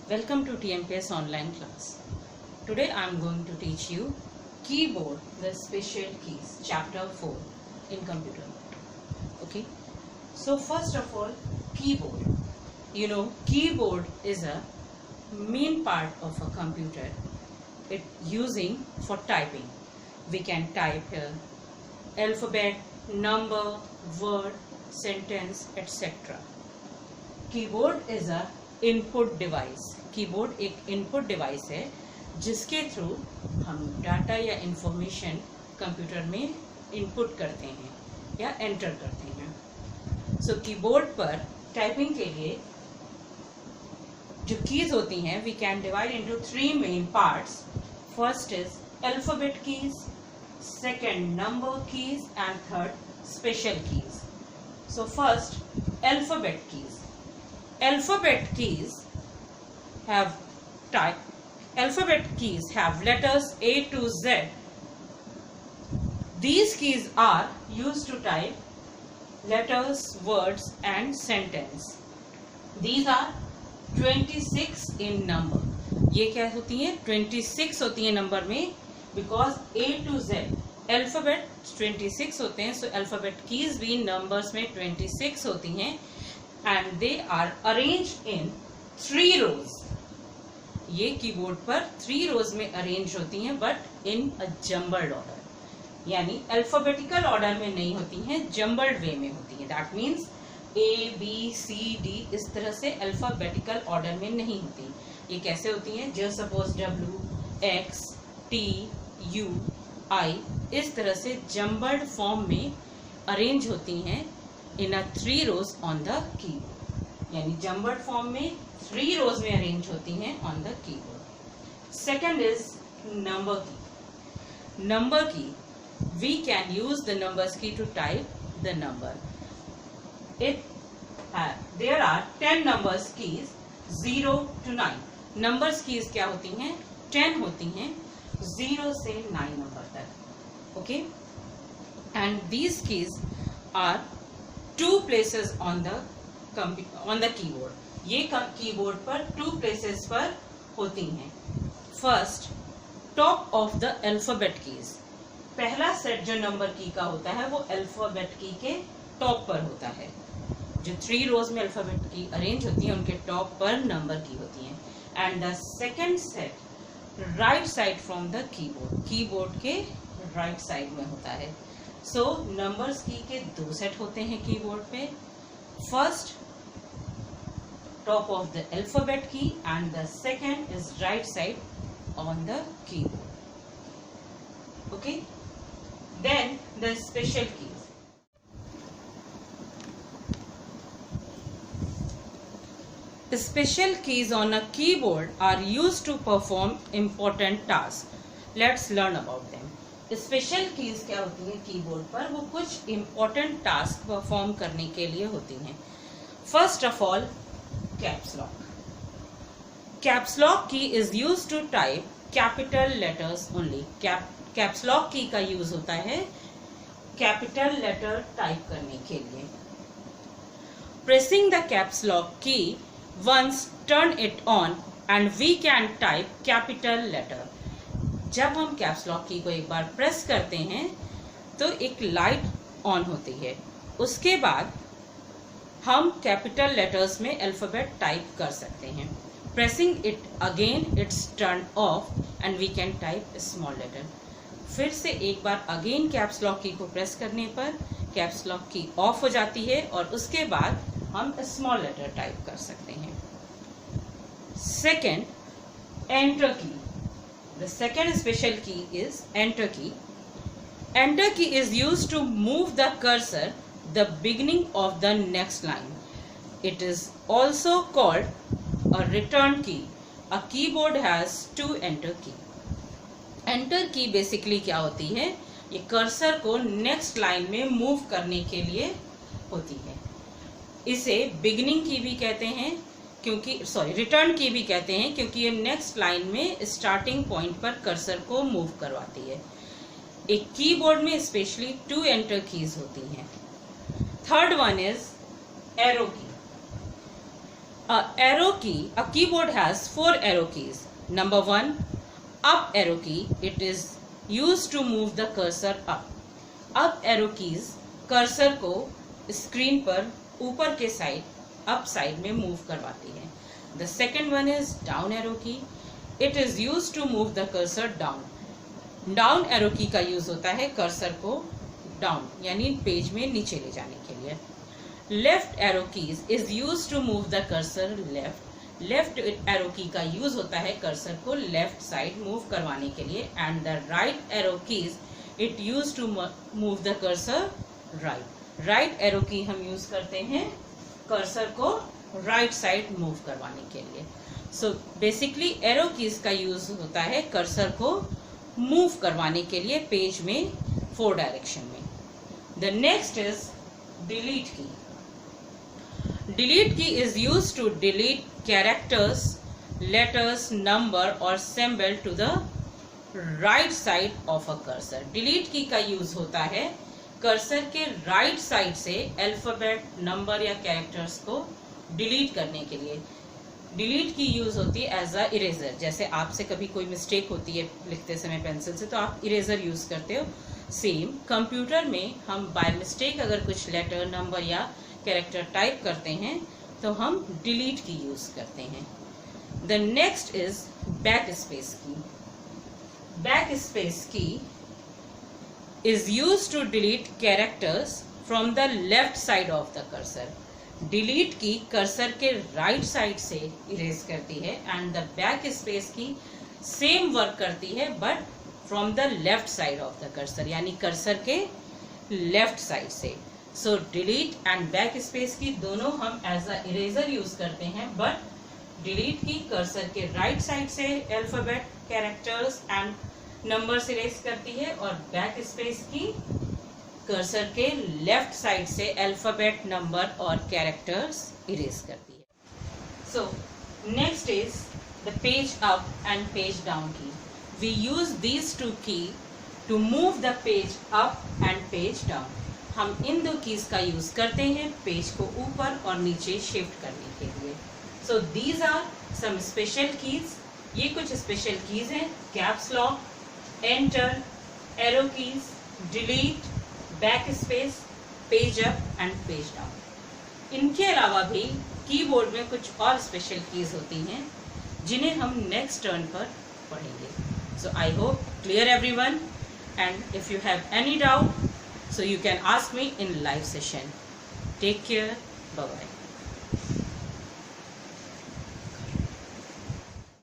Welcome to TMPS online class. Today I am going to teach you keyboard, the special keys, chapter 4 in computer. Okay. So first of all, keyboard. Keyboard is a main part of a computer. It using for typing. We can type here alphabet, number, word, sentence, etc. Keyboard is a input device. Keyboard एक input device है जिसके through हम data या information computer में input करते हैं या enter करते हैं. सो कीबोर्ड पर टाइपिंग के लिए जो कीज होती हैं we can divide into 3 main parts. First is alphabet keys, second number keys and third special keys. So first alphabet keys. Alphabet keys have letters A to Z. These keys are used to type letters, words and sentence. These are 26 in number. ये क्या होती है? 26 होती है number में, because A to Z alphabet 26 होते हैं. So alphabet keys भी नंबर्स में 26 होती हैं. And they are arranged in 3 rows. ये कीबोर्ड पर 3 rows में अरेंज होती हैं, but in a jumbled order, यानी अल्फाबेटिकल ऑर्डर में नहीं होती हैं, जम्बल्ड वे में होती हैं. That means A, B, C, D इस तरह से अल्फाबेटिकल ऑर्डर में नहीं होती. ये कैसे होती हैं? Just suppose W, X, T, U, I इस तरह से जम्बल्ड फॉर्म में अरेंज होती हैं in a 3 rows on the keyboard. यानी जम्बल्ड फॉर्म में 3 rows में अरेंज होती हैं on the keyboard. Second is number key. Number key, we can use the numbers key to type the number. There are 10 numbers keys 0 to 9. Numbers keys क्या होती हैं? 10 होती हैं 0 से 9 नंबर तक. Okay, and these keys are 2 places on the keyboard. ये keyboard पर 2 places पर होती हैं. First, top of the alphabet keys. पहला सेट जो नंबर की का होता है वो अल्फाबेट की के टॉप पर होता है. जो 3 rows में अल्फाबेट की अरेंज होती है उनके टॉप पर नंबर की होती हैं. And the second set right side from the keyboard. Keyboard के राइट साइड में होता है. सो नंबर्स की के 2 सेट होते हैं कीबोर्ड पे. First, top of the alphabet key and the second is right side on the keyboard. Okay, then the special keys. Special keys on a keyboard are used to perform important tasks. Let's learn about them. Special keys क्या होती है keyboard पर? वो कुछ important task perform करने के लिए होती हैं. First of all, caps lock. Caps lock key is use to type capital letters only. Caps lock key का यूज होता है कैपिटल लेटर टाइप करने के लिए. Pressing the caps lock key once turn it on and we can type capital letter. जब हम caps lock की को एक बार प्रेस करते हैं तो एक लाइट ऑन होती है. उसके बाद हम कैपिटल लेटर्स में अल्फाबेट टाइप कर सकते हैं. Pressing it again it's turn off and we can type small letter. फिर से एक बार अगेन कैप्स लॉक की को प्रेस करने पर कैप्स लॉक की ऑफ हो जाती है और उसके बाद हम स्मॉल लेटर टाइप कर सकते हैं. सेकेंड, एंटर की. The second special key is enter key. Enter key is used to move the cursor the beginning of the next line. It is also called a return key. A keyboard has 2 enter key. Enter key basically क्या होती है? ये cursor को next line में move करने के लिए होती है. इसे बिगिनिंग की भी कहते हैं रिटर्न की भी कहते हैं क्योंकि ये नेक्स्ट लाइन में स्टार्टिंग पॉइंट पर कर्सर को मूव करवाती है. एक कीबोर्ड में स्पेशली 2 एंटर कीज होती हैं. थर्ड वन इज एरो की. A keyboard has 4 arrow keys. Number 1, up arrow key. It is used to move the cursor up. Up arrow keys cursor को screen पर ऊपर के साइड, अप साइड में move करवाती है. The second one is down arrow key. It is used to move the cursor down. Down arrow key का use होता है कर्सर को डाउन यानी पेज में नीचे ले जाने के लिए. Left arrow keys is use to move the cursor left. Left arrow key का यूज होता है कर्सर को लेफ्ट साइड मूव करवाने के लिए. And the right arrow keys it use to move the cursor right. Right arrow key हम use करते हैं कर्सर को राइट साइड मूव करवाने के लिए. सो बेसिकली एरो कीज का यूज होता है कर्सर को मूव करवाने के लिए पेज में 4 डायरेक्शन में. The next is delete key. Delete key is use to delete characters, letters, number और symbol to the right side of a cursor. Delete key का यूज होता है कर्सर के राइट साइड से अल्फाबेट, नंबर या characters को delete करने के लिए. डिलीट की यूज होती है एज अ इरेजर. जैसे आपसे कभी कोई मिस्टेक होती है लिखते समय पेंसिल से तो आप इरेजर यूज करते हो. सेम कंप्यूटर में हम बाय मिस्टेक अगर कुछ लेटर, नंबर या कैरेक्टर टाइप करते हैं तो हम डिलीट की यूज करते हैं. The next is backspace key. Backspace key is use to delete characters from the left side of the cursor. Delete key cursor के right side से erase करती है and the backspace key same work करती है but from the left side of the cursor यानी cursor के left side से. So delete and backspace key दोनों हम एज अ इरेजर यूज करते हैं बट डिलीट की कर्सर के राइट साइड से alphabet, characters and numbers erase करती है और बैक स्पेस की कर्सर के लेफ्ट साइड से अल्फाबेट, नंबर और कैरेक्टर्स इरेज करती है. So next is the page up and page down key. We use these 2 key to move the page up and page down. हम इन 2 keys का use करते हैं page को ऊपर और नीचे शिफ्ट करने के लिए. So these are some special keys. ये कुछ स्पेशल कीज हैं. Caps lock, enter, arrow keys, delete, backspace, page up and page down. इनके अलावा भी कीबोर्ड में कुछ और स्पेशल कीज होती हैं जिन्हें हम नेक्स्ट टर्न पर पढ़ेंगे. So I hope clear everyone and if you have any doubt so you can ask me in live session. Take care. Bye bye.